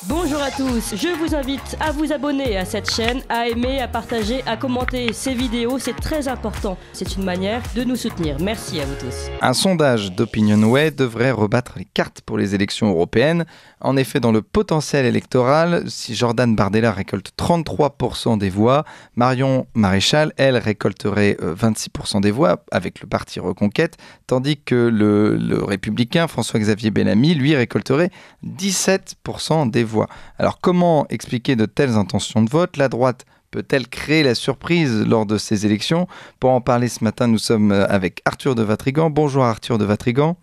Bonjour à tous, je vous invite à vous abonner à cette chaîne, à aimer, à partager, à commenter ces vidéos, c'est très important. C'est une manière de nous soutenir. Merci à vous tous. Un sondage d'Opinionway devrait rebattre les cartes pour les élections européennes. En effet, dans le potentiel électoral, si Jordan Bardella récolte 33% des voix, Marion Maréchal, elle, récolterait 26% des voix avec le parti Reconquête, tandis que le républicain François-Xavier Bellamy, lui, récolterait 17% des voix. Alors comment expliquer de telles intentions de vote ? La droite peut-elle créer la surprise lors de ces élections ? Pour en parler ce matin, nous sommes avec Arthur de Vatrigan. Bonjour Arthur de Vatrigan.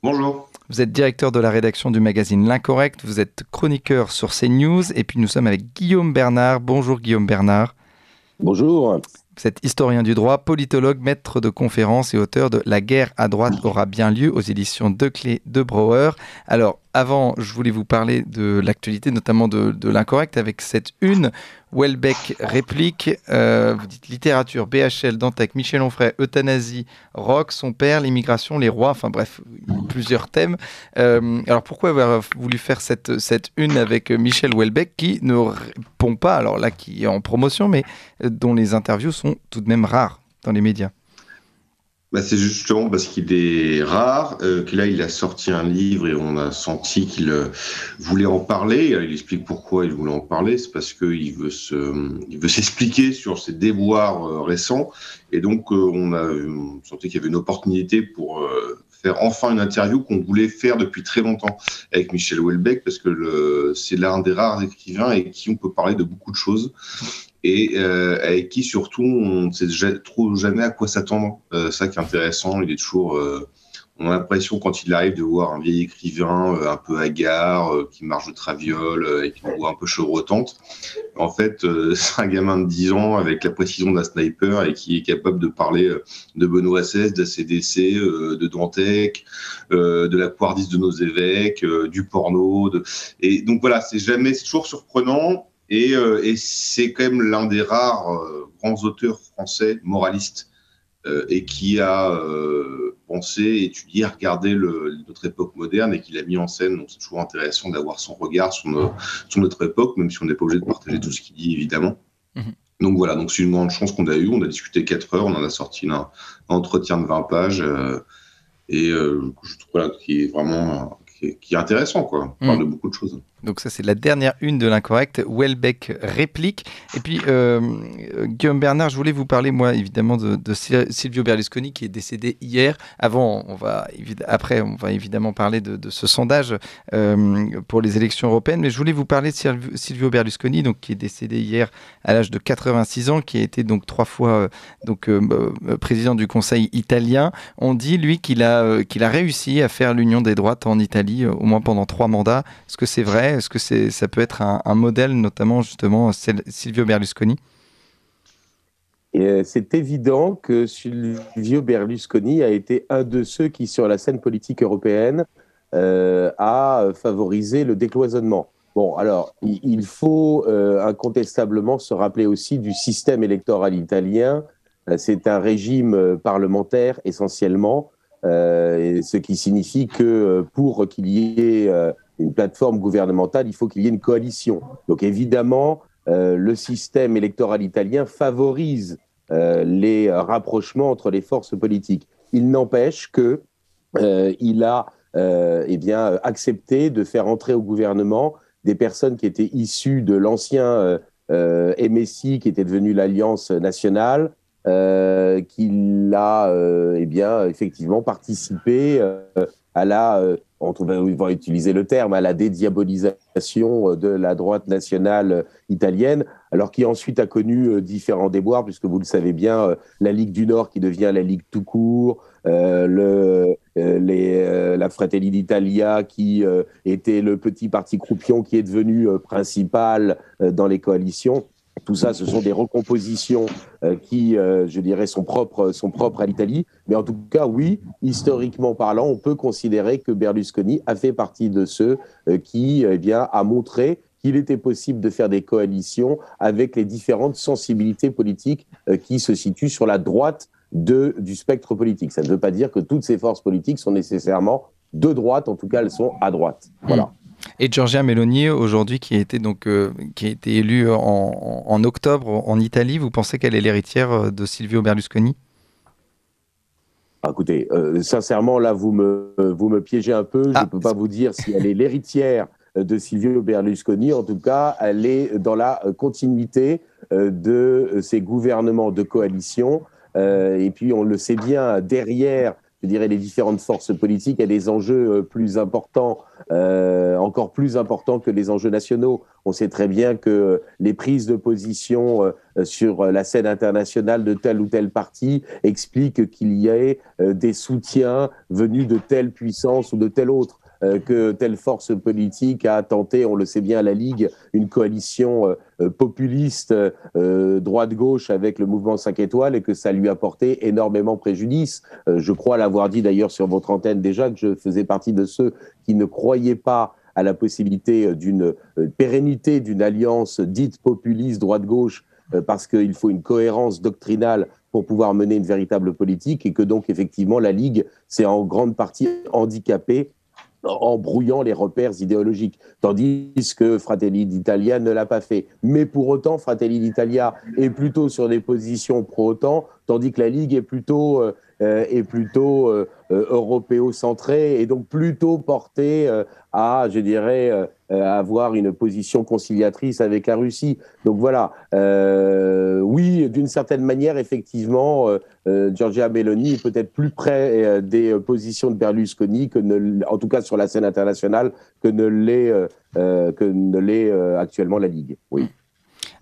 Bonjour. Vous êtes directeur de la rédaction du magazine L'Incorrect, vous êtes chroniqueur sur CNews et puis nous sommes avec Guillaume Bernard. Bonjour Guillaume Bernard. Bonjour. Vous êtes historien du droit, politologue, maître de conférences et auteur de La guerre à droite aura bien lieu aux éditions Declé de Brouwer. Alors, avant, je voulais vous parler de l'actualité, notamment de L'Incorrect, avec cette une. Houellebecq réplique, vous dites littérature, BHL, Dantec, Michel Onfray, euthanasie, rock, son père, l'immigration, les rois, enfin bref, plusieurs thèmes. Alors pourquoi avoir voulu faire cette une avec Michel Houellebecq qui ne répond pas, alors là qui est en promotion, mais dont les interviews sont tout de même rares dans les médias? C'est justement parce qu'il est rare que là, il a sorti un livre et on a senti qu'il voulait en parler. Il explique pourquoi il voulait en parler. C'est parce qu'il veut s'expliquer sur ses déboires récents. Et donc, on sentait qu'il y avait une opportunité pour faire enfin une interview qu'on voulait faire depuis très longtemps avec Michel Houellebecq, parce que c'est l'un des rares écrivains avec qui on peut parler de beaucoup de choses. Et avec qui surtout on ne sait jamais à quoi s'attendre. Ça qui est intéressant, il est toujours... on a l'impression quand il arrive de voir un vieil écrivain un peu hagard, qui marche de traviole, avec une voix un peu chevrotante. En fait, c'est un gamin de 10 ans avec la précision d'un sniper et qui est capable de parler de Benoît XVI, d'ACDC, de Dantec, de la couardise de nos évêques, du porno. Et donc voilà, c'est toujours surprenant. Et c'est quand même l'un des rares grands auteurs français moralistes et qui a pensé, étudié, regardé notre époque moderne et qui l'a mis en scène. Donc c'est toujours intéressant d'avoir son regard sur notre époque, même si on n'est pas obligé de partager tout ce qu'il dit, évidemment. Donc voilà, donc c'est une grande chance qu'on a eue. On a discuté 4 heures, on en a sorti un entretien de 20 pages et je trouve qui est vraiment... qui est intéressant, quoi. On parle de beaucoup de choses. Donc ça, c'est la dernière une de L'Incorrect. Houellebecq réplique. Et puis, Guillaume Bernard, je voulais vous parler, moi, évidemment, de Silvio Berlusconi, qui est décédé hier. Après, on va évidemment parler de ce sondage pour les élections européennes. Mais je voulais vous parler de Silvio Berlusconi, donc, qui est décédé hier à l'âge de 86 ans, qui a été donc 3 fois président du Conseil italien. On dit, lui, qu'il a réussi à faire l'union des droites en Italie, au moins pendant 3 mandats. Est-ce que c'est vrai ? Est-ce que ça peut être un modèle, notamment justement Silvio Berlusconi ? C'est évident que Silvio Berlusconi a été un de ceux qui, sur la scène politique européenne, a favorisé le décloisonnement. Bon, alors, il faut incontestablement se rappeler aussi du système électoral italien. C'est un régime parlementaire essentiellement, ce qui signifie que pour qu'il y ait une plateforme gouvernementale, il faut qu'il y ait une coalition. Donc évidemment, le système électoral italien favorise les rapprochements entre les forces politiques. Il n'empêche qu'il a accepté de faire entrer au gouvernement des personnes qui étaient issues de l'ancien MSI, qui était devenu l'Alliance nationale, qu'il a effectivement participé à la... on va utiliser le terme, à la dédiabolisation de la droite nationale italienne, alors qui ensuite a connu différents déboires, puisque vous le savez bien, la Ligue du Nord qui devient la Ligue tout court, la Fratelli d'Italia qui était le petit parti croupion qui est devenu principal dans les coalitions. Tout ça, ce sont des recompositions qui, je dirais, sont propres à l'Italie. Mais en tout cas, oui, historiquement parlant, on peut considérer que Berlusconi a fait partie de ceux qui a montré qu'il était possible de faire des coalitions avec les différentes sensibilités politiques qui se situent sur la droite du spectre politique. Ça ne veut pas dire que toutes ces forces politiques sont nécessairement de droite, en tout cas elles sont à droite. Voilà. Et Giorgia Meloni, aujourd'hui, qui a été élue en octobre en Italie, vous pensez qu'elle est l'héritière de Silvio Berlusconi ? Écoutez, sincèrement, là, vous me piégez un peu. Je ne peux pas vous dire si elle est l'héritière de Silvio Berlusconi. En tout cas, elle est dans la continuité de ces gouvernements de coalition. Et puis, on le sait bien, derrière, je dirais, les différentes forces politiques, il y a des enjeux plus importants, encore plus importants que les enjeux nationaux. On sait très bien que les prises de position sur la scène internationale de tel ou tel parti expliquent qu'il y ait des soutiens venus de telle puissance ou de telle autre. Que telle force politique a tenté, on le sait bien à la Ligue, une coalition populiste droite-gauche avec le mouvement 5 étoiles et que ça lui a porté énormément préjudice. Je crois l'avoir dit d'ailleurs sur votre antenne déjà, que je faisais partie de ceux qui ne croyaient pas à la possibilité d'une pérennité d'une alliance dite populiste droite-gauche parce qu'il faut une cohérence doctrinale pour pouvoir mener une véritable politique et que donc effectivement la Ligue s'est en grande partie handicapée en brouillant les repères idéologiques, tandis que Fratelli d'Italia ne l'a pas fait. Mais pour autant, Fratelli d'Italia est plutôt sur des positions pro-OTAN, tandis que la Ligue est plutôt européo-centrée et donc plutôt portée à, je dirais, avoir une position conciliatrice avec la Russie. Donc voilà, oui, d'une certaine manière, effectivement, Giorgia Meloni est peut-être plus près des positions de Berlusconi, en tout cas sur la scène internationale, que ne l'est actuellement la Ligue. Oui.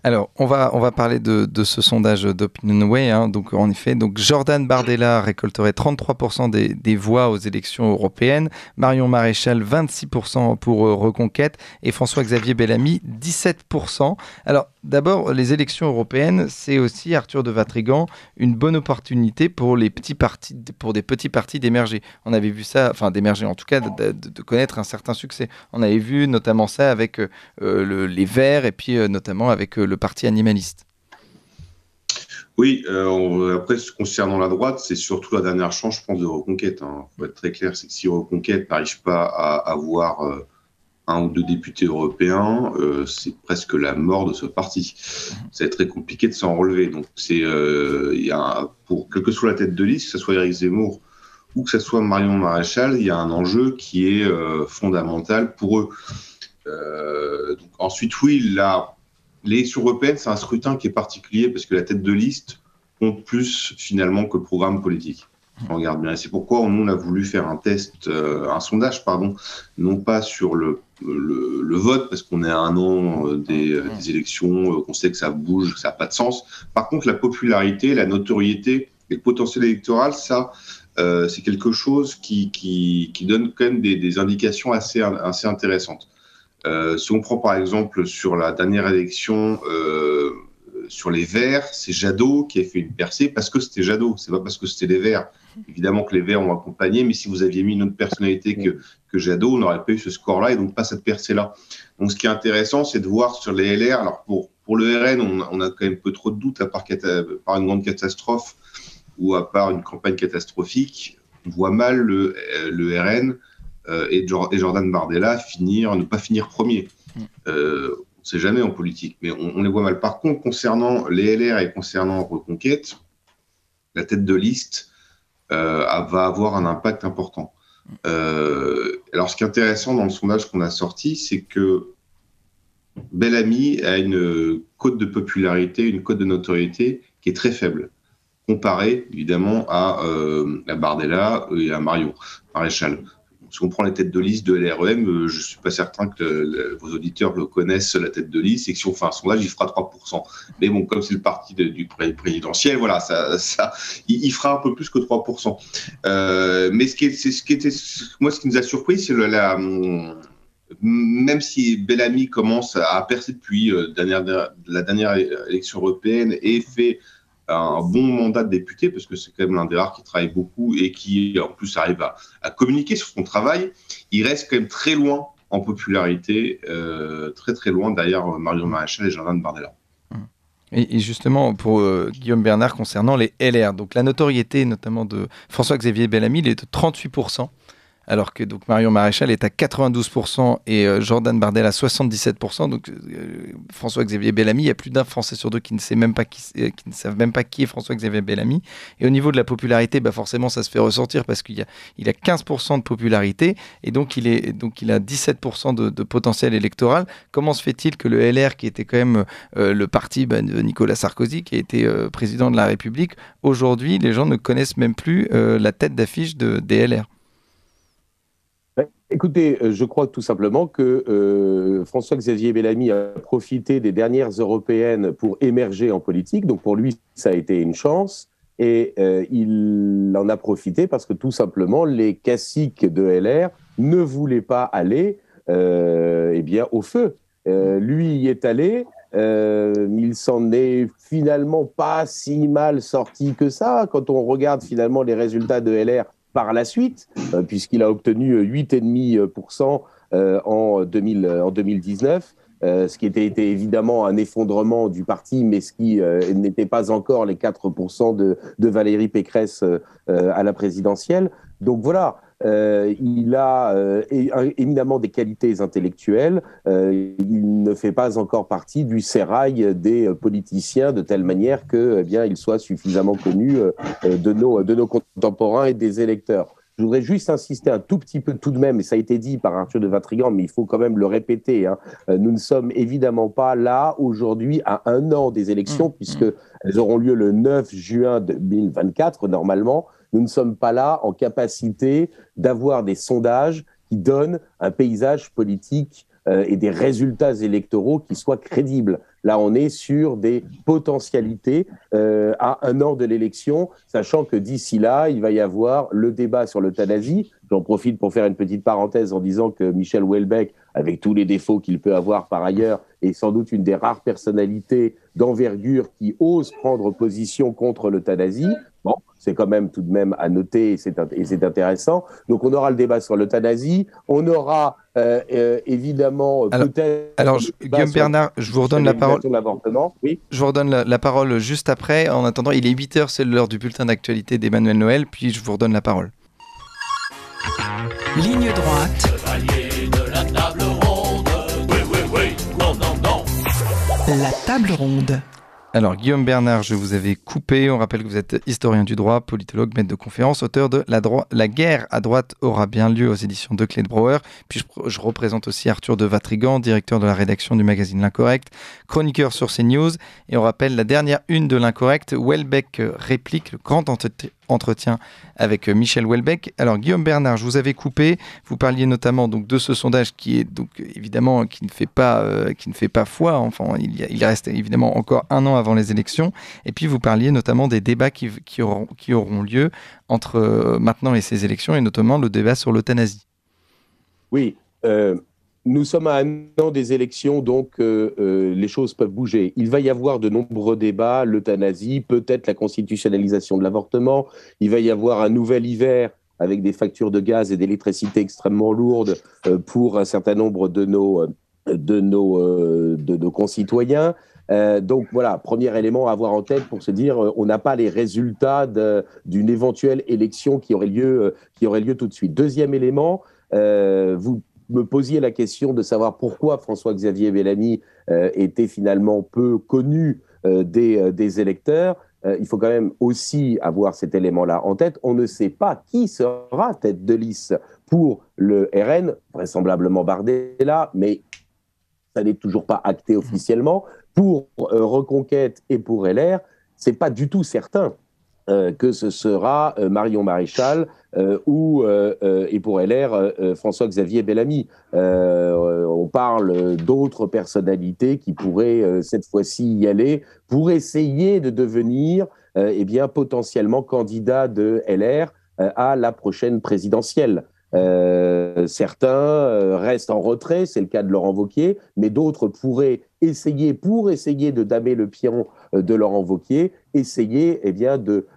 Alors, on va parler de ce sondage d'Opinionway. Donc, en effet, Jordan Bardella récolterait 33% des voix aux élections européennes, Marion Maréchal 26% pour Reconquête et François-Xavier Bellamy 17%. Alors, d'abord, les élections européennes, c'est aussi, Arthur de Vatrigan, une bonne opportunité pour des petits partis d'émerger. On avait vu ça, enfin d'émerger en tout cas, de connaître un certain succès. On avait vu notamment ça avec les Verts et puis notamment avec le parti animaliste. Oui, après, concernant la droite, c'est surtout la dernière chance, je pense, de Reconquête. Faut être très clair, c'est que si Reconquête n'arrive pas à avoir un ou deux députés européens, c'est presque la mort de ce parti. Ça va être très compliqué de s'en relever. Donc, pour quelle que soit la tête de liste, que ce soit Éric Zemmour ou que ce soit Marion Maréchal, il y a un enjeu qui est fondamental pour eux. Donc, ensuite, oui, l'élection européenne, c'est un scrutin qui est particulier parce que la tête de liste compte plus finalement que le programme politique. On regarde bien. Et c'est pourquoi nous, on a voulu faire un sondage, non pas sur le vote, parce qu'on est à un an des élections, qu'on sait que ça bouge, que ça n'a pas de sens. Par contre, la popularité, la notoriété et le potentiel électoral, ça, c'est quelque chose qui donne quand même des indications assez intéressantes. Si on prend par exemple sur la dernière élection sur les Verts, c'est Jadot qui a fait une percée parce que c'était Jadot, c'est pas parce que c'était les Verts. Évidemment que les Verts ont accompagné, mais si vous aviez mis une autre personnalité que Jadot, on n'aurait pas eu ce score-là et donc pas cette percée-là. Donc ce qui est intéressant, c'est de voir sur les LR, alors pour le RN, on a quand même peu trop de doutes, à part une grande catastrophe ou à part une campagne catastrophique, on voit mal le RN et Jordan Bardella ne pas finir premier. On ne sait jamais en politique, mais on les voit mal. Par contre, concernant les LR et concernant Reconquête, la tête de liste va avoir un impact important. Alors, ce qui est intéressant dans le sondage qu'on a sorti, c'est que Bellamy a une cote de popularité, une cote de notoriété qui est très faible, comparée évidemment à Bardella et à Marion Maréchal. Si on prend les têtes de liste de LREM, je ne suis pas certain que vos auditeurs le connaissent, la tête de liste, et que si on fait un sondage, il fera 3%. Mais bon, comme c'est le parti du présidentiel, voilà, il fera un peu plus que 3%. Mais ce qui nous a surpris, c'est même si Bellamy commence à percer depuis la dernière élection européenne et fait un bon mandat de député, parce que c'est quand même l'un des rares qui travaille beaucoup et qui, en plus, arrive à communiquer sur son travail, il reste quand même très loin en popularité, très très loin derrière Marion Maréchal et Jordan Bardella. Et justement, pour Guillaume Bernard, concernant les LR, donc la notoriété notamment de François-Xavier Bellamy, il est de 38%. alors que donc Marion Maréchal est à 92% et Jordan Bardella à 77%. Donc François-Xavier Bellamy, il y a plus d'un Français sur deux qui ne savent même pas qui est François-Xavier Bellamy. Et au niveau de la popularité, forcément ça se fait ressentir parce qu'il a 15% de popularité et donc il a 17% de potentiel électoral. Comment se fait-il que le LR, qui était quand même le parti de Nicolas Sarkozy, qui a été président de la République, aujourd'hui les gens ne connaissent même plus la tête d'affiche des LR? Écoutez, je crois tout simplement que François-Xavier Bellamy a profité des dernières européennes pour émerger en politique. Donc pour lui, ça a été une chance. Et il en a profité parce que tout simplement, les caciques de LR ne voulaient pas aller au feu. Lui y est allé. Il s'en est finalement pas si mal sorti que ça quand on regarde finalement les résultats de LR par la suite, puisqu'il a obtenu 8,5% en 2019, ce qui était évidemment un effondrement du parti, mais ce qui n'était pas encore les 4% de Valérie Pécresse à la présidentielle. Donc voilà, il a éminemment des qualités intellectuelles. Il ne fait pas encore partie du sérail des politiciens de telle manière que, il soit suffisamment connu de nos contemporains et des électeurs. Je voudrais juste insister un tout petit peu tout de même, et ça a été dit par Arthur de Vatrigan, mais il faut quand même le répéter. Nous ne sommes évidemment pas là aujourd'hui à 1 an des élections, puisqu'elles auront lieu le 9 juin 2024 normalement. Nous ne sommes pas là en capacité d'avoir des sondages qui donnent un paysage politique et des résultats électoraux qui soient crédibles. Là, on est sur des potentialités à 1 an de l'élection, sachant que d'ici là, il va y avoir le débat sur l'euthanasie. J'en profite pour faire une petite parenthèse en disant que Michel Houellebecq, avec tous les défauts qu'il peut avoir par ailleurs, est sans doute une des rares personnalités d'envergure qui ose prendre position contre l'euthanasie. Bon, c'est quand même tout de même à noter et c'est intéressant. Donc on aura le débat sur l'euthanasie, on aura évidemment peut-être... Alors Guillaume Bernard, je vous redonne la parole. Oui. Je vous redonne la parole juste après. En attendant, il est 8h, c'est l'heure du bulletin d'actualité d'Emmanuel Noël, puis je vous redonne la parole. Ligne droite. Chevalier de la table ronde. Oui, oui, oui. Non, non, non. La table ronde. Alors, Guillaume Bernard, je vous avais coupé. On rappelle que vous êtes historien du droit, politologue, maître de conférence, auteur de La guerre à droite aura bien lieu aux éditions de Clé-de-Brouwer. Puis je représente aussi Arthur de Vatrigan, directeur de la rédaction du magazine L'Incorrect, chroniqueur sur CNews. Et on rappelle la dernière une de L'Incorrect, Houellebecq réplique, le grand entretien avec Michel Houellebecq. Alors Guillaume Bernard, je vous avais coupé. Vous parliez notamment donc de ce sondage qui est donc évidemment qui ne fait pas foi. Enfin, il reste évidemment encore 1 an avant les élections. Et puis vous parliez notamment des débats qui auront lieu entre maintenant et ces élections, et notamment le débat sur l'euthanasie. Oui. Nous sommes à 1 an des élections, donc les choses peuvent bouger. Il va y avoir de nombreux débats, l'euthanasie, peut-être la constitutionnalisation de l'avortement. Il va y avoir un nouvel hiver avec des factures de gaz et d'électricité extrêmement lourdes pour un certain nombre de nos concitoyens. Donc voilà, premier élément à avoir en tête pour se dire on n'a pas les résultats d'une éventuelle élection qui aurait lieu tout de suite. Deuxième élément, vous me posiez la question de savoir pourquoi François-Xavier Bellamy était finalement peu connu des électeurs. Il faut quand même aussi avoir cet élément-là en tête. On ne sait pas qui sera tête de liste pour le RN, vraisemblablement Bardella, mais ça n'est toujours pas acté officiellement. Pour Reconquête et pour LR, c'est pas du tout certain que ce sera Marion Maréchal et pour LR, François-Xavier Bellamy. On parle d'autres personnalités qui pourraient cette fois-ci y aller pour essayer de devenir potentiellement candidat de LR à la prochaine présidentielle. Certains restent en retrait, c'est le cas de Laurent Wauquiez, mais d'autres pourraient essayer de damer le pion de Laurent Wauquiez, essayer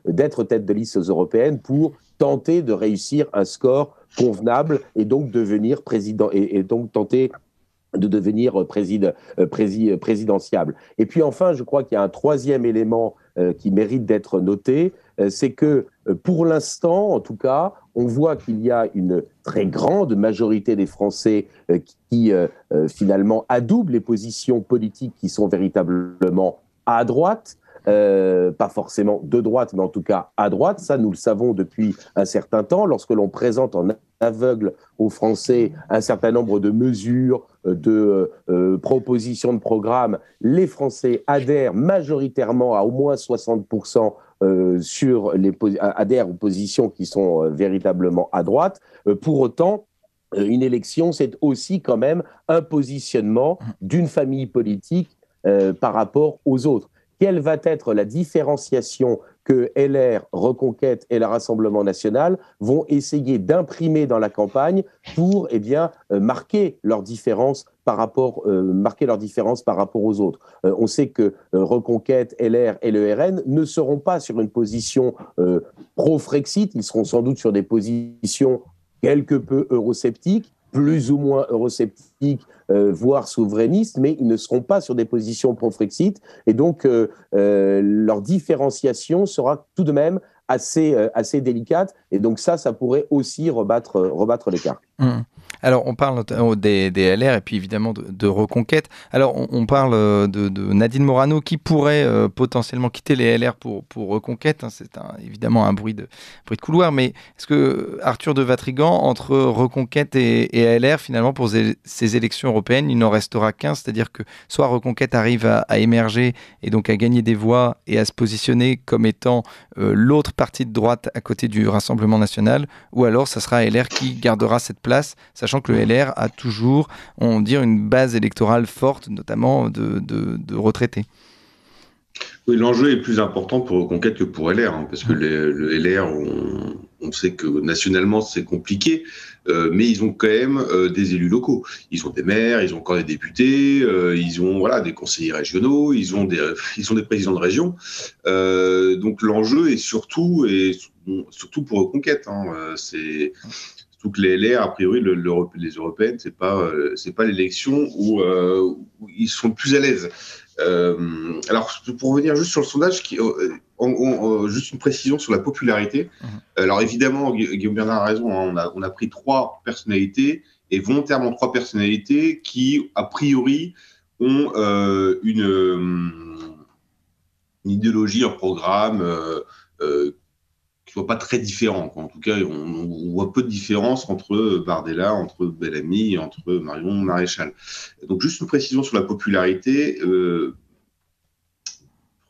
d'être tête de liste aux européennes pour tenter de réussir un score convenable et donc devenir président et donc tenter de devenir présidentiable. Et puis enfin, je crois qu'il y a un troisième élément qui mérite d'être noté, c'est que pour l'instant, en tout cas, on voit qu'il y a une très grande majorité des Français qui finalement adoubent les positions politiques qui sont véritablement à droite. Pas forcément de droite, mais en tout cas à droite. Ça, nous le savons depuis un certain temps. Lorsque l'on présente en aveugle aux Français un certain nombre de mesures, de propositions de programmes, les Français adhèrent majoritairement à au moins 60% adhèrent aux positions qui sont véritablement à droite. Pour autant, une élection, c'est aussi quand même un positionnement d'une famille politique par rapport aux autres. Quelle va être la différenciation que LR, Reconquête et le Rassemblement national vont essayer d'imprimer dans la campagne pour marquer leur différence par rapport aux autres. On sait que Reconquête, LR et le RN ne seront pas sur une position pro-Frexit, ils seront sans doute sur des positions quelque peu eurosceptiques, plus ou moins eurosceptiques, voire souverainistes, mais ils ne seront pas sur des positions pro-Frexit. Et donc, leur différenciation sera tout de même assez délicate. Et donc ça pourrait aussi rebattre l'écart. Alors, on parle notamment des LR et puis évidemment de Reconquête. Alors, on parle de Nadine Morano qui pourrait potentiellement quitter les LR pour Reconquête. C'est évidemment un bruit de couloir. Mais est-ce que Arthur de Vatrigan, entre Reconquête et LR, finalement, pour ces élections européennes, il n'en restera qu'un, c'est-à-dire que soit Reconquête arrive à émerger et donc à gagner des voix et à se positionner comme étant l'autre parti de droite à côté du Rassemblement national, ou alors ça sera LR qui gardera cette place, sachant que le LR a toujours, on dit, une base électorale forte, notamment de retraités. Oui, l'enjeu est plus important pour Reconquête que pour LR, parce que le LR, on sait que nationalement c'est compliqué, mais ils ont quand même des élus locaux. Ils ont des maires, ils ont encore des députés, ils ont des conseillers régionaux, ils ont des présidents de région. Donc l'enjeu est surtout pour Reconquête. C'est surtout que les LR, a priori, les européennes, c'est pas l'élection où ils sont le plus à l'aise. Alors, pour revenir juste sur le sondage, juste une précision sur la popularité. Alors, évidemment, Guillaume Bernard a raison, on a pris 3 personnalités, et volontairement 3 personnalités qui, a priori, ont une idéologie, un programme qui ne soit pas très différent. En tout cas, on voit peu de différence entre Bardella, entre Bellamy et entre Marion Maréchal. Donc, juste une précision sur la popularité.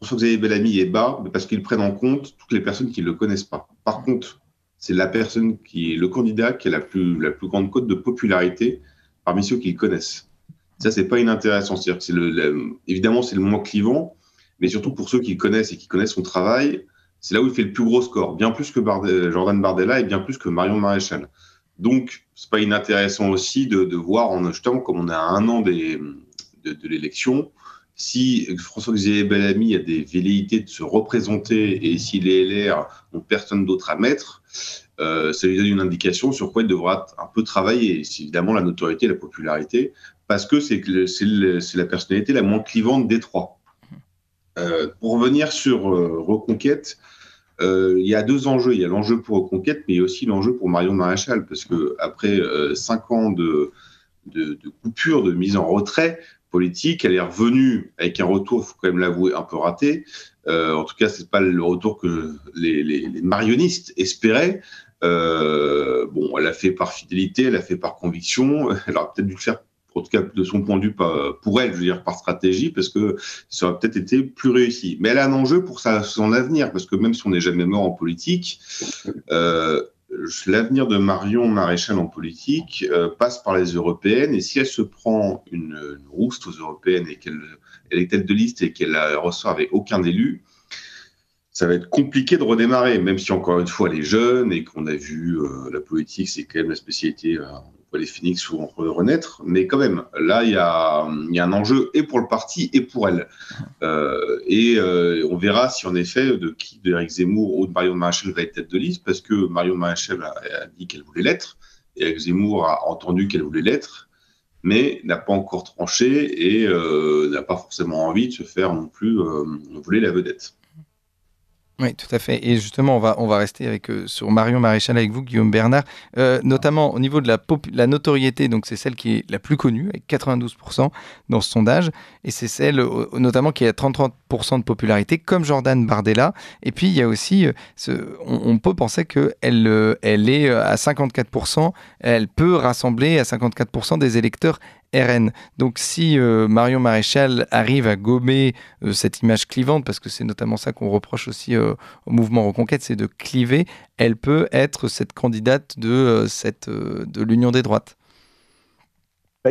François-Xavier Bellamy est bas, parce qu'ils prennent en compte toutes les personnes qui ne le connaissent pas. Par contre, c'est la personne qui est le candidat qui a la plus grande cote de popularité parmi ceux qui le connaissent. Ça, c'est pas inintéressant. C'est-à-dire que évidemment, c'est le moins clivant, mais surtout pour ceux qui le connaissent et qui connaissent son travail, c'est là où il fait le plus gros score, bien plus que Jordan Bardella et bien plus que Marion Maréchal. Donc, c'est pas inintéressant aussi de voir, justement, comme on est à 1 an de l'élection, si François-Xavier Bellamy a des velléités de se représenter et si les LR n'ont personne d'autre à mettre, ça lui donne une indication sur quoi il devra un peu travailler. C'est évidemment la notoriété, la popularité, parce que c'est la personnalité la moins clivante des 3. Pour revenir sur Reconquête, il y a 2 enjeux. Il y a l'enjeu pour Reconquête, mais il y a aussi l'enjeu pour Marion Maréchal, parce qu'après 5 ans de coupure, de mise en retrait politique, elle est revenue avec un retour, il faut quand même l'avouer, un peu raté. En tout cas, ce n'est pas le retour que les marionnistes espéraient. Elle a fait par fidélité, elle a fait par conviction. Elle aurait peut-être dû le faire, en tout cas de son point de vue, pour elle, je veux dire, par stratégie, parce que ça aurait peut-être été plus réussi. Mais elle a un enjeu pour son avenir, parce que même si on n'est jamais mort en politique, l'avenir de Marion Maréchal en politique passe par les européennes, et si elle se prend une rouste aux européennes et qu'elle est tête de liste et qu'elle ressort avec aucun élu, ça va être compliqué de redémarrer, même si encore une fois elle est jeune et qu'on a vu la politique, c'est quand même la spécialité, on voit les phénix souvent renaître, mais quand même, là il y a un enjeu et pour le parti et pour elle. On verra si en effet d'Éric Zemmour ou de Marion Maréchal va être tête de liste, parce que Marion Maréchal a dit qu'elle voulait l'être, et Éric Zemmour a entendu qu'elle voulait l'être, mais n'a pas encore tranché et n'a pas forcément envie de se faire non plus voler la vedette. Oui, tout à fait. Et justement, on va rester sur Marion Maréchal avec vous, Guillaume Bernard, notamment au niveau de la notoriété. Donc, c'est celle qui est la plus connue, avec 92% dans ce sondage. Et c'est celle, notamment, qui a 33% de popularité, comme Jordan Bardella. Et puis, il y a aussi, on peut penser qu'elle est à 54%. Elle peut rassembler à 54% des électeurs RN. Donc si Marion Maréchal arrive à gommer cette image clivante, parce que c'est notamment ça qu'on reproche aussi au mouvement Reconquête, c'est de cliver, elle peut être cette candidate de l'Union des droites.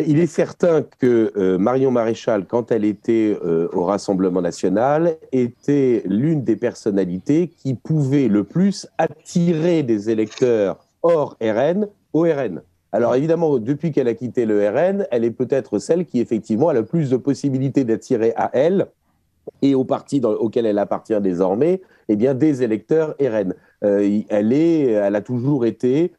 Il est certain que Marion Maréchal, quand elle était au Rassemblement national, était l'une des personnalités qui pouvait le plus attirer des électeurs hors RN au RN. Alors évidemment, depuis qu'elle a quitté le RN, elle est peut-être celle qui effectivement a le plus de possibilités d'attirer à elle et au parti auquel elle appartient désormais, eh bien, des électeurs RN. Elle a toujours été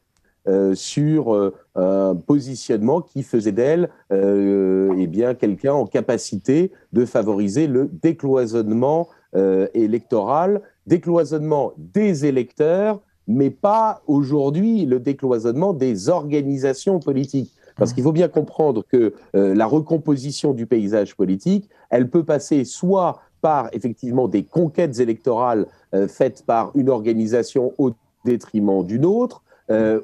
sur un positionnement qui faisait d'elle eh bien, quelqu'un en capacité de favoriser le décloisonnement électoral, décloisonnement des électeurs, mais pas aujourd'hui le décloisonnement des organisations politiques. Parce qu'il faut bien comprendre que la recomposition du paysage politique, elle peut passer soit par effectivement des conquêtes électorales faites par une organisation au détriment d'une autre,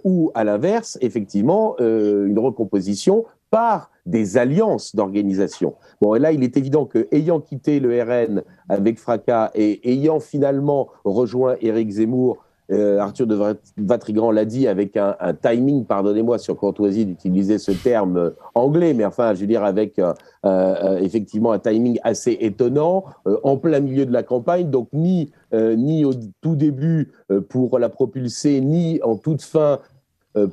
ou à l'inverse, effectivement, une recomposition par des alliances d'organisations. Bon, et là, il est évident qu'ayant quitté le RN avec fracas et ayant finalement rejoint Éric Zemmour, Arthur de Vatrigan l'a dit avec un timing, pardonnez-moi sur courtoisie d'utiliser ce terme anglais, mais enfin, je veux dire avec effectivement un timing assez étonnant, en plein milieu de la campagne, donc ni au tout début pour la propulser, ni en toute fin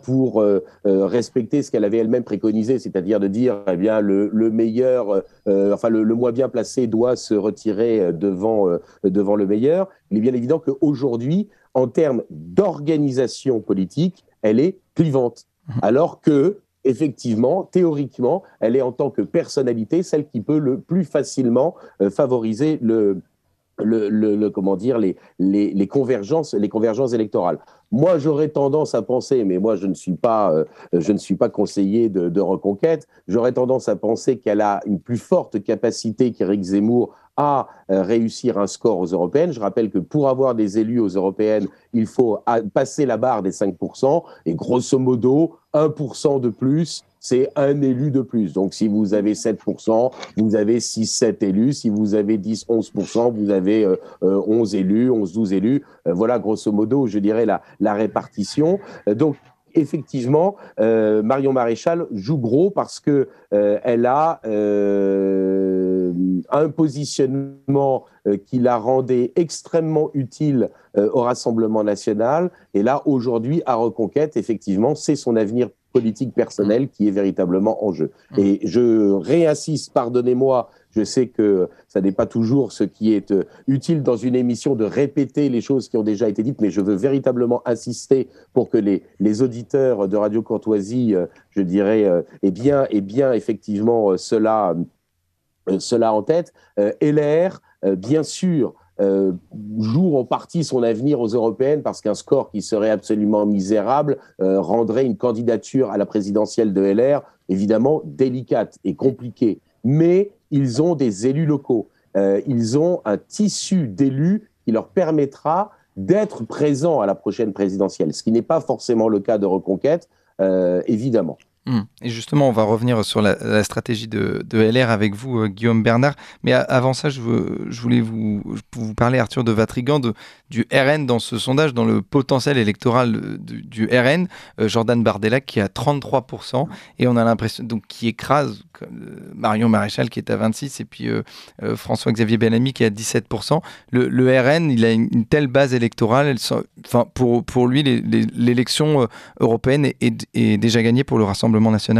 pour respecter ce qu'elle avait elle-même préconisé, c'est-à-dire de dire eh bien le meilleur, le moins bien placé doit se retirer devant le meilleur. Il est bien évident qu'aujourd'hui, en termes d'organisation politique, elle est clivante. Alors que, effectivement, théoriquement, elle est en tant que personnalité celle qui peut le plus facilement favoriser les convergences électorales. Moi, j'aurais tendance à penser, mais moi, je ne suis pas conseiller de Reconquête, j'aurais tendance à penser qu'elle a une plus forte capacité qu'Éric Zemmour à réussir un score aux européennes. Je rappelle que pour avoir des élus aux européennes, il faut passer la barre des 5%, et grosso modo, 1% de plus, c'est un élu de plus. Donc, si vous avez 7%, vous avez 6-7 élus. Si vous avez 10-11%, vous avez 11 élus, 11-12 élus. Voilà, grosso modo, je dirais la répartition. Donc, effectivement, Marion Maréchal joue gros parce que elle a un positionnement qui la rendait extrêmement utile au Rassemblement national. Et là, aujourd'hui, à Reconquête, effectivement, c'est son avenir politique personnel qui est véritablement en jeu. Et je réinsiste, pardonnez-moi, je sais que ça n'est pas toujours ce qui est utile dans une émission de répéter les choses qui ont déjà été dites, mais je veux véritablement insister pour que les auditeurs de Radio Courtoisie, je dirais, aient bien effectivement cela en tête. LR, bien sûr, joue en partie son avenir aux européennes parce qu'un score qui serait absolument misérable rendrait une candidature à la présidentielle de LR évidemment délicate et compliquée. Mais ils ont des élus locaux. Ils ont un tissu d'élus qui leur permettra d'être présents à la prochaine présidentielle, ce qui n'est pas forcément le cas de Reconquête, évidemment. Et justement, on va revenir sur la stratégie de LR avec vous, Guillaume Bernard. Mais avant ça, je voulais vous parler, Arthur de Vatrigan, du RN dans ce sondage, dans le potentiel électoral du RN. Jordan Bardella qui est à 33%, et on a l'impression donc qui écrase Marion Maréchal qui est à 26%, et puis François-Xavier Bellamy qui est à 17%. Le RN, il a une telle base électorale. Pour lui, l'élection européenne est déjà gagnée pour le Rassemblement national.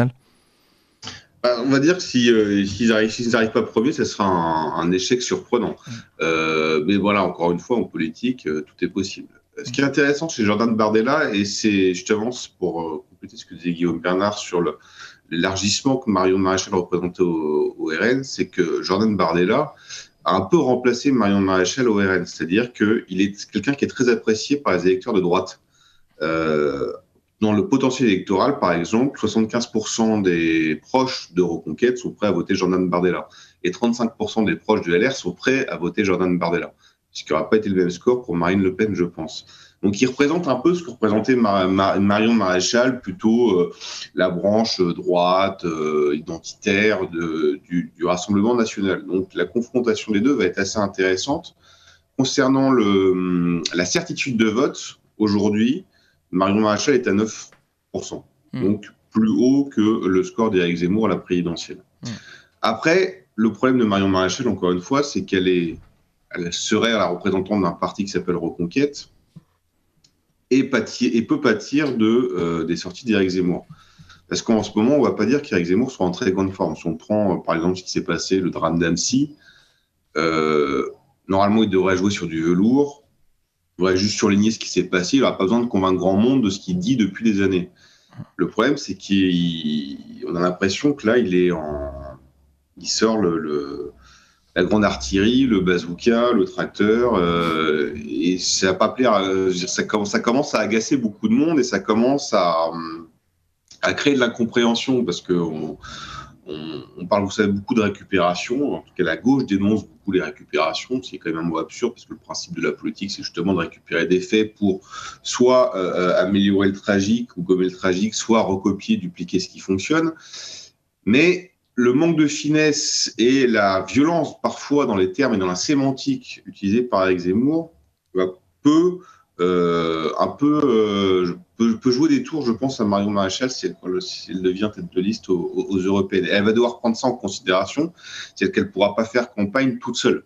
On va dire que s'ils n'arrivent pas premiers, ce sera un échec surprenant. Mais voilà, encore une fois, en politique, tout est possible. Ce qui est intéressant chez Jordan Bardella, et c'est justement pour compléter ce que disait Guillaume Bernard sur l'élargissement que Marion Maréchal représentait au RN, c'est que Jordan Bardella a un peu remplacé Marion Maréchal au RN. C'est-à-dire qu'il est quelqu'un qui est très apprécié par les électeurs de droite. Dans le potentiel électoral, par exemple, 75% des proches de Reconquête sont prêts à voter Jordan Bardella. Et 35% des proches de LR sont prêts à voter Jordan Bardella. Ce qui n'aura pas été le même score pour Marine Le Pen, je pense. Donc, il représente un peu ce que représentait Marion Maréchal, plutôt la branche droite, identitaire du Rassemblement national. Donc, la confrontation des deux va être assez intéressante. Concernant la certitude de vote, aujourd'hui, Marion Maréchal est à 9%. Donc, plus haut que le score d'Éric Zemmour à la présidentielle. Après, le problème de Marion Maréchal, encore une fois, c'est qu'elle serait la représentante d'un parti qui s'appelle Reconquête et peut pâtir des sorties d'Éric Zemmour. Parce qu'en ce moment, on ne va pas dire qu'Éric Zemmour soit en très grande forme. Si on prend, par exemple, ce qui s'est passé, le drame d'Annecy, normalement, il devrait jouer sur du velours. Il devrait juste surligner ce qui s'est passé. Il n'aura pas besoin de convaincre grand monde de ce qu'il dit depuis des années. Le problème, c'est qu'on a l'impression que là, il sort la grande artillerie, le bazooka, le tracteur, et ça va pas plaire. Ça commence à agacer beaucoup de monde et ça commence à créer de l'incompréhension parce que on parle, vous savez, beaucoup de récupération. En tout cas, la gauche dénonce beaucoup les récupérations. C'est quand même un mot absurde parce que le principe de la politique, c'est justement de récupérer des faits pour soit améliorer le tragique ou gommer le tragique, soit recopier, dupliquer ce qui fonctionne. Mais le manque de finesse et la violence, parfois, dans les termes et dans la sémantique utilisée par Éric Zemmour, peut jouer des tours, je pense, à Marion Maréchal si elle devient tête de liste aux européennes. Et elle va devoir prendre ça en considération, c'est qu'elle ne pourra pas faire campagne toute seule.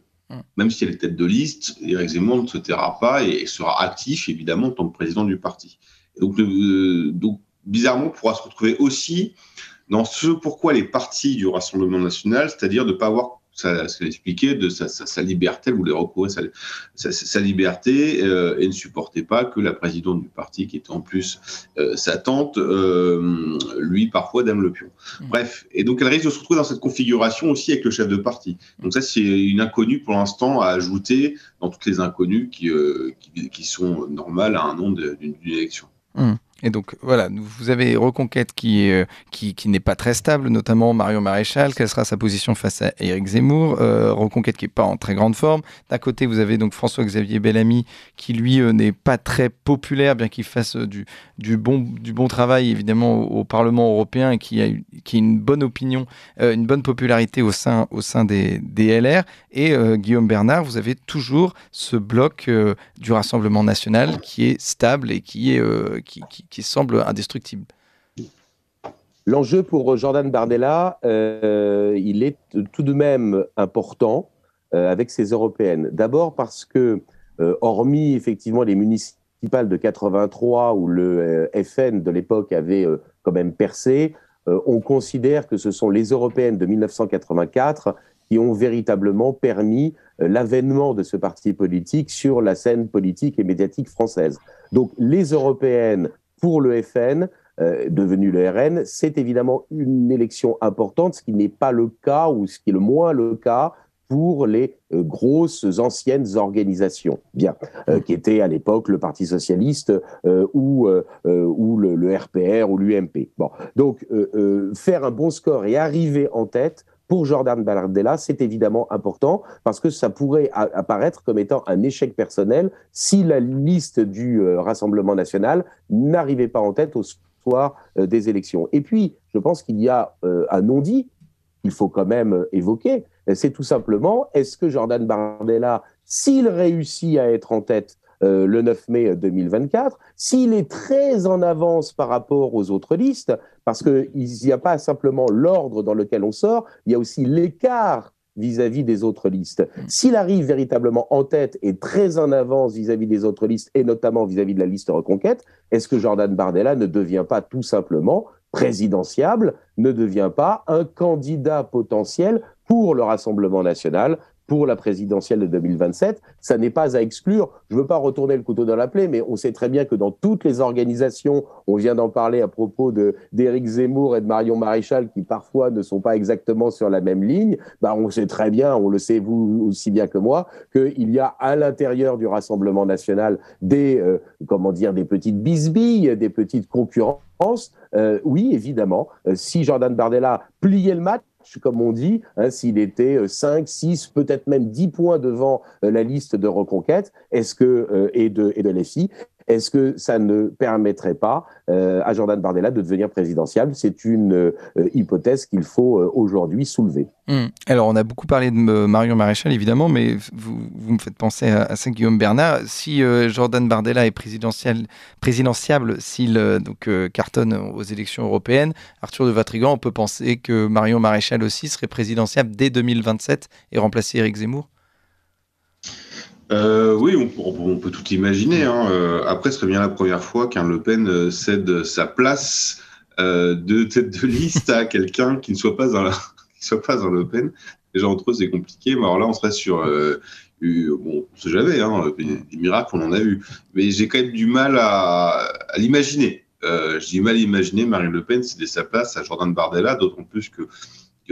Même si elle est tête de liste, Éric Zemmour ne se taira pas et sera actif, évidemment, en tant que président du parti. Et donc, bizarrement, on pourra se retrouver aussi dans ce pourquoi les partis du Rassemblement national, c'est-à-dire de ne pas avoir, ça l'expliquait, de sa liberté, elle voulait recourir sa liberté et ne supportait pas que la présidente du parti, qui était en plus sa tante, lui, parfois, dame le pion. Bref, et donc elle risque de se retrouver dans cette configuration aussi avec le chef de parti. Donc ça, c'est une inconnue pour l'instant à ajouter dans toutes les inconnues qui sont normales à un nom d'une élection. Et donc voilà, vous avez Reconquête qui n'est pas très stable, notamment Marion Maréchal. Quelle sera sa position face à Éric Zemmour? Reconquête qui n'est pas en très grande forme. D'un côté, vous avez donc François-Xavier Bellamy qui lui n'est pas très populaire, bien qu'il fasse du bon travail évidemment au Parlement européen et qui a une bonne opinion, une bonne popularité au sein des LR. Et Guillaume Bernard, vous avez toujours ce bloc du Rassemblement national qui est stable et qui semble indestructible. L'enjeu pour Jordan Bardella, il est tout de même important avec ces européennes. D'abord parce que, hormis effectivement les municipales de 83 où le FN de l'époque avait quand même percé, on considère que ce sont les européennes de 1984 qui ont véritablement permis l'avènement de ce parti politique sur la scène politique et médiatique française. Donc les européennes pour le FN, devenu le RN, c'est évidemment une élection importante, ce qui n'est pas le cas, ou ce qui est le moins le cas, pour les grosses anciennes organisations, qui étaient à l'époque le Parti socialiste ou le RPR ou l'UMP. Bon. Donc, faire un bon score et arriver en tête, pour Jordan Bardella, c'est évidemment important parce que ça pourrait apparaître comme étant un échec personnel si la liste du Rassemblement national n'arrivait pas en tête au soir des élections. Et puis, je pense qu'il y a un non-dit qu'il faut quand même évoquer. C'est tout simplement, est-ce que Jordan Bardella, s'il réussit à être en tête le 9 mai 2024, s'il est très en avance par rapport aux autres listes, parce qu'il n'y a pas simplement l'ordre dans lequel on sort, il y a aussi l'écart vis-à-vis des autres listes. S'il arrive véritablement en tête et très en avance vis-à-vis des autres listes, et notamment vis-à-vis de la liste Reconquête, est-ce que Jordan Bardella ne devient pas tout simplement présidentiable, ne devient pas un candidat potentiel pour le Rassemblement national, pour la présidentielle de 2027. Ça n'est pas à exclure. Je ne veux pas retourner le couteau dans la plaie, mais on sait très bien que dans toutes les organisations, on vient d'en parler à propos d'Éric Zemmour et de Marion Maréchal, qui parfois ne sont pas exactement sur la même ligne, on sait très bien, on le sait vous aussi bien que moi, qu'il y a à l'intérieur du Rassemblement national des petites bisbilles, des petites concurrences. Oui, évidemment, si Jordan Bardella pliait le match, comme on dit, s'il était 5, 6, peut-être même 10 points devant la liste de Reconquête et de LFI, est-ce que ça ne permettrait pas à Jordan Bardella de devenir présidentiable ? C'est une hypothèse qu'il faut aujourd'hui soulever. Alors, on a beaucoup parlé de Marion Maréchal, évidemment, mais vous me faites penser à ça, Guillaume Bernard. Si Jordan Bardella est présidentiable, s'il cartonne aux élections européennes, Arthur de Vatrigan, on peut penser que Marion Maréchal aussi serait présidentiable dès 2027 et remplacer Éric Zemmour ? Oui, on peut tout imaginer. Après, ce serait bien la première fois qu'un Le Pen cède sa place de tête de liste à quelqu'un qui ne soit pas un Le Pen. Déjà, entre eux, c'est compliqué. Mais alors là, on serait sur... on sait jamais, des miracles, on en a eu. Mais j'ai quand même du mal à l'imaginer. J'ai du mal à imaginer Marine Le Pen céder sa place à Jordan Bardella, d'autant plus que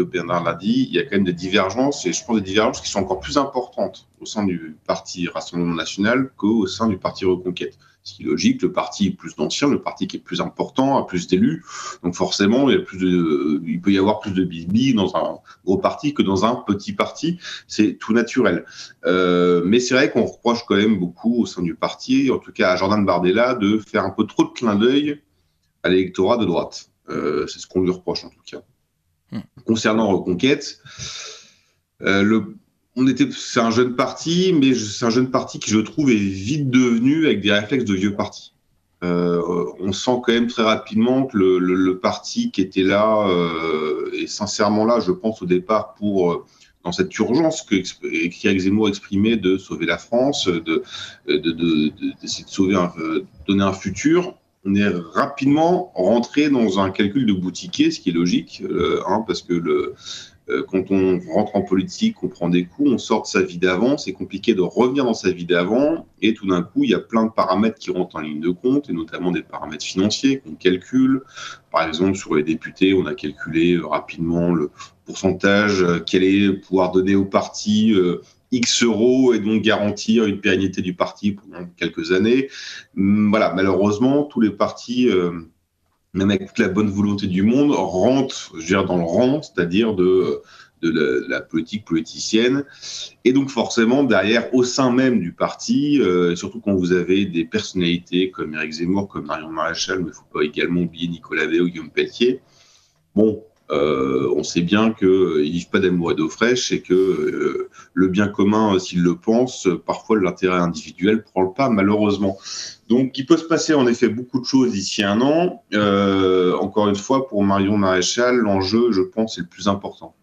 Bernard l'a dit, il y a quand même des divergences, et je pense des divergences qui sont encore plus importantes au sein du parti Rassemblement National qu'au sein du parti Reconquête. Ce qui est logique, le parti est plus ancien, le parti qui est plus important, a plus d'élus, donc forcément, il peut y avoir plus de bisbilles dans un gros parti que dans un petit parti, c'est tout naturel. Mais c'est vrai qu'on reproche quand même beaucoup au sein du parti, en tout cas à Jordan Bardella, de faire un peu trop de clin d'œil à l'électorat de droite. C'est ce qu'on lui reproche en tout cas. Concernant Reconquête, c'est un jeune parti, mais c'est un jeune parti qui, je trouve, est vite devenu avec des réflexes de vieux parti. On sent quand même très rapidement que le parti qui était là, et sincèrement là, je pense au départ dans cette urgence qu'Éric Zemmour exprimait de sauver la France, d'essayer de sauver, donner un futur. On est rapidement rentré dans un calcul de boutiquier, ce qui est logique, parce que quand on rentre en politique, on prend des coups, on sort de sa vie d'avant, c'est compliqué de revenir dans sa vie d'avant, et tout d'un coup, il y a plein de paramètres qui rentrent en ligne de compte, et notamment des paramètres financiers qu'on calcule. Par exemple, sur les députés, on a calculé rapidement le pourcentage qu'elle allait pouvoir donner au parti X euros et donc garantir une pérennité du parti pendant quelques années. Voilà, malheureusement, tous les partis, même avec toute la bonne volonté du monde, rentrent, dans le rang, c'est-à-dire de la politique politicienne. Et donc forcément, derrière, au sein même du parti, surtout quand vous avez des personnalités comme Éric Zemmour, comme Marion Maréchal, mais il ne faut pas également oublier Nicolas Veil ou Guillaume Pelletier, on sait bien qu'ils ne vivent pas d'amour et d'eau fraîche et que le bien commun, s'ils le pensent, parfois l'intérêt individuel prend le pas, malheureusement. Donc, il peut se passer en effet beaucoup de choses d'ici un an. Encore une fois, pour Marion Maréchal, l'enjeu, je pense, est le plus important.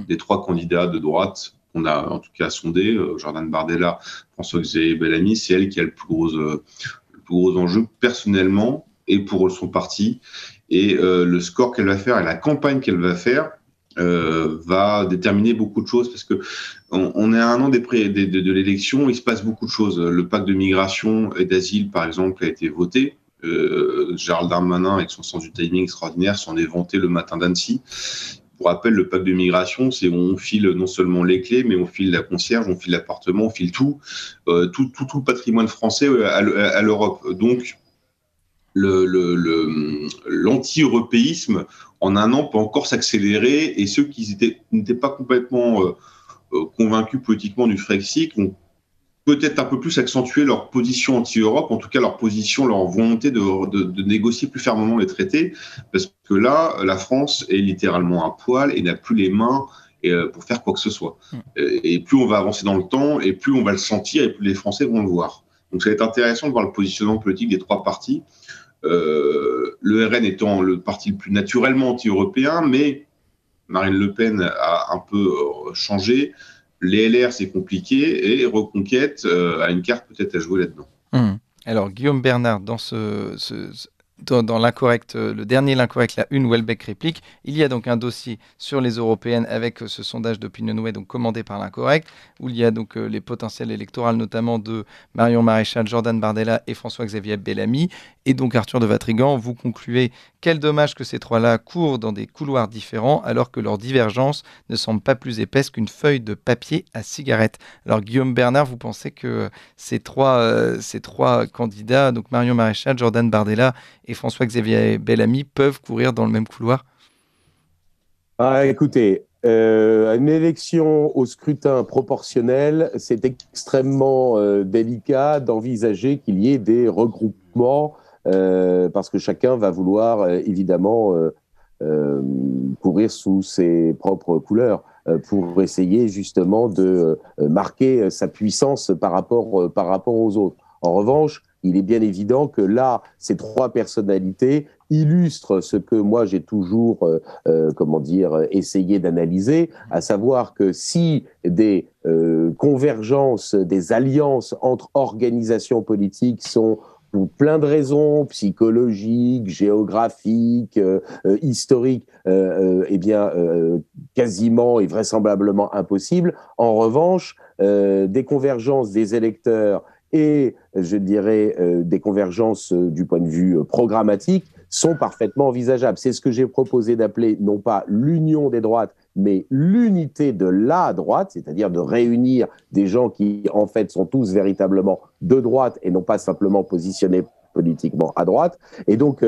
Des trois candidats de droite qu'on a en tout cas sondés, Jordan Bardella, François-Xavier Bellamy, c'est elle qui a le plus gros enjeu personnellement et pour son parti. Et le score qu'elle va faire et la campagne qu'elle va faire va déterminer beaucoup de choses parce que on est à un an de l'élection, il se passe beaucoup de choses. Le pacte de migration et d'asile, par exemple, a été voté. Gérald Darmanin, avec son sens du timing extraordinaire, s'en est vanté le matin d'Annecy. Pour rappel, le pacte de migration, c'est où on file non seulement les clés, mais on file la concierge, on file l'appartement, on file tout le patrimoine français à l'Europe. Donc, l'anti-européisme en un an peut encore s'accélérer et ceux qui n'étaient pas complètement convaincus politiquement du Frexit ont peut-être un peu plus accentué leur position anti-Europe, en tout cas leur volonté de négocier plus fermement les traités, parce que là, la France est littéralement à poil et n'a plus les mains pour faire quoi que ce soit. Et plus on va avancer dans le temps, et plus on va le sentir, et plus les Français vont le voir. Donc ça va être intéressant de voir le positionnement politique des trois partis. Le RN étant le parti le plus naturellement anti-européen, mais Marine Le Pen a un peu changé. Les LR, c'est compliqué, et Reconquête a une carte peut-être à jouer là-dedans. Alors, Guillaume Bernard, dans dans l'incorrect, le dernier l'incorrect, la une Welbeck réplique, il y a donc un dossier sur les européennes avec ce sondage d'Opinionway, donc commandé par l'incorrect, où il y a donc les potentiels électoraux notamment de Marion Maréchal, Jordan Bardella et François-Xavier Bellamy. Et donc Arthur de Vatrigan, vous concluez, quel dommage que ces trois-là courent dans des couloirs différents alors que leur divergence ne semble pas plus épaisse qu'une feuille de papier à cigarette. Alors Guillaume Bernard, vous pensez que ces trois candidats, donc Marion Maréchal, Jordan Bardella et François-Xavier Bellamy, peuvent courir dans le même couloir? Écoutez, une élection au scrutin proportionnel, c'est extrêmement délicat d'envisager qu'il y ait des regroupements parce que chacun va vouloir évidemment courir sous ses propres couleurs pour essayer justement de marquer sa puissance par rapport aux autres. En revanche, il est bien évident que là, ces trois personnalités illustrent ce que moi j'ai toujours, essayé d'analyser, à savoir que si des convergences, des alliances entre organisations politiques sont pour plein de raisons psychologiques, géographiques, historiques, quasiment et vraisemblablement impossibles. En revanche, des convergences des électeurs et, je dirais, des convergences du point de vue programmatique sont parfaitement envisageables. C'est ce que j'ai proposé d'appeler non pas l'union des droites, mais l'unité de la droite, c'est-à-dire de réunir des gens qui, en fait, sont tous véritablement de droite et non pas simplement positionnés politiquement à droite. Et donc,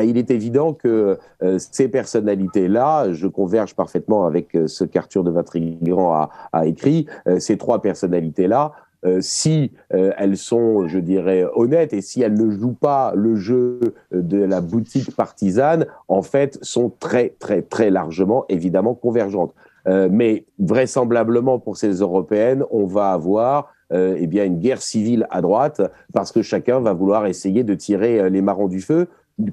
il est évident que ces personnalités-là, je converge parfaitement avec ce qu'Arthur de Vatrigan a écrit, ces trois personnalités-là, si elles sont, je dirais, honnêtes et si elles ne jouent pas le jeu de la boutique partisane, en fait, sont très, très, très largement, évidemment, convergentes. Mais vraisemblablement, pour ces européennes, on va avoir une guerre civile à droite parce que chacun va vouloir essayer de tirer les marrons du feu.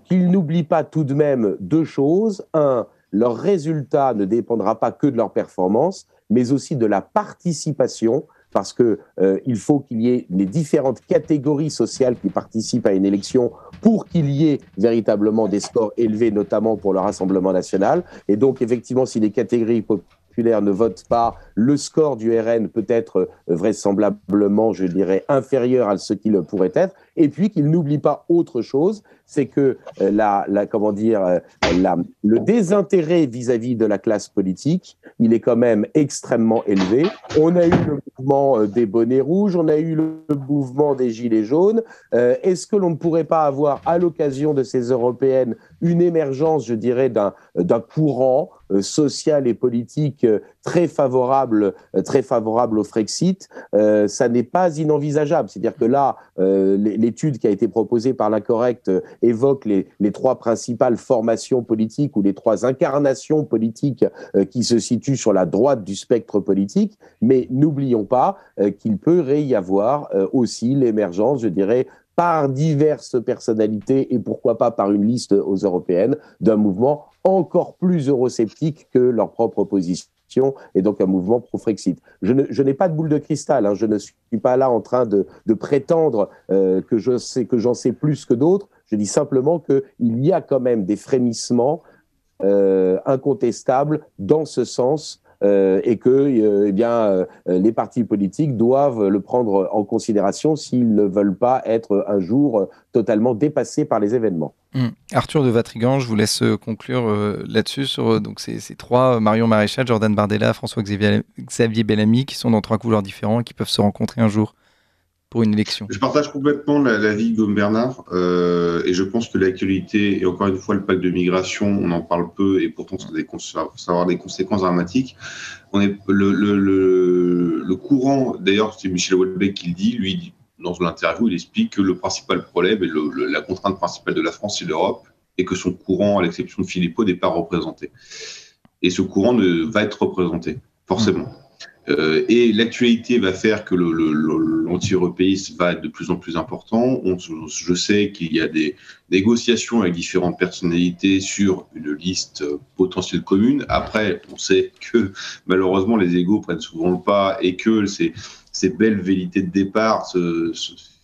Qu'ils n'oublient pas tout de même deux choses. Un, leur résultat ne dépendra pas que de leur performance, mais aussi de la participation, parce que il faut qu'il y ait les différentes catégories sociales qui participent à une élection pour qu'il y ait véritablement des scores élevés, notamment pour le Rassemblement national. Et donc, effectivement, si les catégories populaires ne votent pas, le score du RN peut être vraisemblablement, je dirais, inférieur à ce qu'il pourrait être. Et puis qu'il n'oublie pas autre chose, c'est que le désintérêt vis-à-vis de la classe politique, il est quand même extrêmement élevé. On a eu le mouvement des bonnets rouges, on a eu le mouvement des gilets jaunes. Est-ce que l'on ne pourrait pas avoir, à l'occasion de ces européennes, une émergence, je dirais, d'un courant social et politique très favorable au Frexit? Ça n'est pas inenvisageable. C'est-à-dire que là, l'étude qui a été proposée par l'incorrect évoque les trois principales formations politiques ou les trois incarnations politiques qui se situent sur la droite du spectre politique, mais n'oublions pas qu'il peut y avoir aussi l'émergence, je dirais, par diverses personnalités et pourquoi pas par une liste aux européennes d'un mouvement encore plus eurosceptique que leur propre opposition et donc un mouvement pro-Frexit. Je n'ai pas de boule de cristal, hein, je ne suis pas là en train de prétendre que j'en sais plus que d'autres. Je dis simplement qu'il y a quand même des frémissements incontestables dans ce sens et que les partis politiques doivent le prendre en considération s'ils ne veulent pas être un jour totalement dépassés par les événements. Arthur de Vatrigan, je vous laisse conclure là-dessus sur donc ces trois, Marion Maréchal, Jordan Bardella, François-Xavier Bellamy, qui sont dans trois couloirs différents et qui peuvent se rencontrer un jour pour une élection. Je partage complètement l'avis de Guillaume Bernard et je pense que l'actualité, et encore une fois le pacte de migration, on en parle peu et pourtant ça va avoir des conséquences dramatiques. Le courant, d'ailleurs c'est Michel Houellebecq qui le dit, lui dans l'interview il explique que le principal problème et la contrainte principale de la France c'est l'Europe et que son courant, à l'exception de Philippot, n'est pas représenté. Et ce courant va être représenté, forcément. Et l'actualité va faire que l'anti-européisme va être de plus en plus important. Je sais qu'il y a des négociations avec différentes personnalités sur une liste potentielle commune. Après, on sait que malheureusement les égos prennent souvent le pas et que c'est ces belles velléités de départ se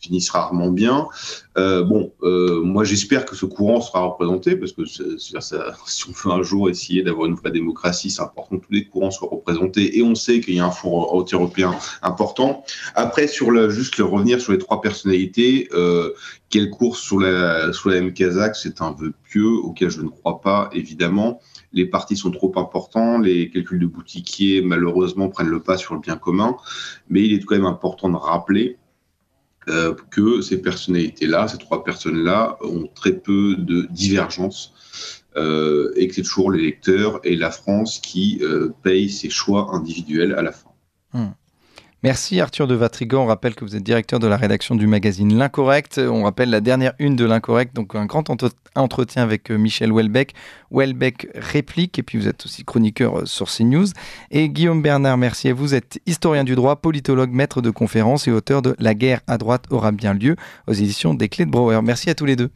finissent rarement bien. Moi j'espère que ce courant sera représenté, parce que si on veut un jour essayer d'avoir une vraie démocratie, c'est important que tous les courants soient représentés, et on sait qu'il y a un fonds anti-européen important. Après, juste revenir sur les 3 personnalités, quelle course sous la M kazakh, c'est un vœu pieux auquel je ne crois pas, évidemment. Les partis sont trop importants, les calculs de boutiquiers, malheureusement, prennent le pas sur le bien commun, mais il est quand même important de rappeler que ces personnalités-là, ces 3 personnes-là, ont très peu de divergences, et que c'est toujours l'électeur et la France qui payent ses choix individuels à la fin. Merci Arthur de Vatrigan. On rappelle que vous êtes directeur de la rédaction du magazine L'Incorrect. On rappelle la dernière une de L'Incorrect, donc un grand entretien avec Michel Houellebecq. Houellebecq réplique, et puis vous êtes aussi chroniqueur sur CNews. Et Guillaume Bernard Mercier, vous êtes historien du droit, politologue, maître de conférences et auteur de La guerre à droite aura bien lieu aux éditions des Clés de Brouwer. Merci à tous les deux.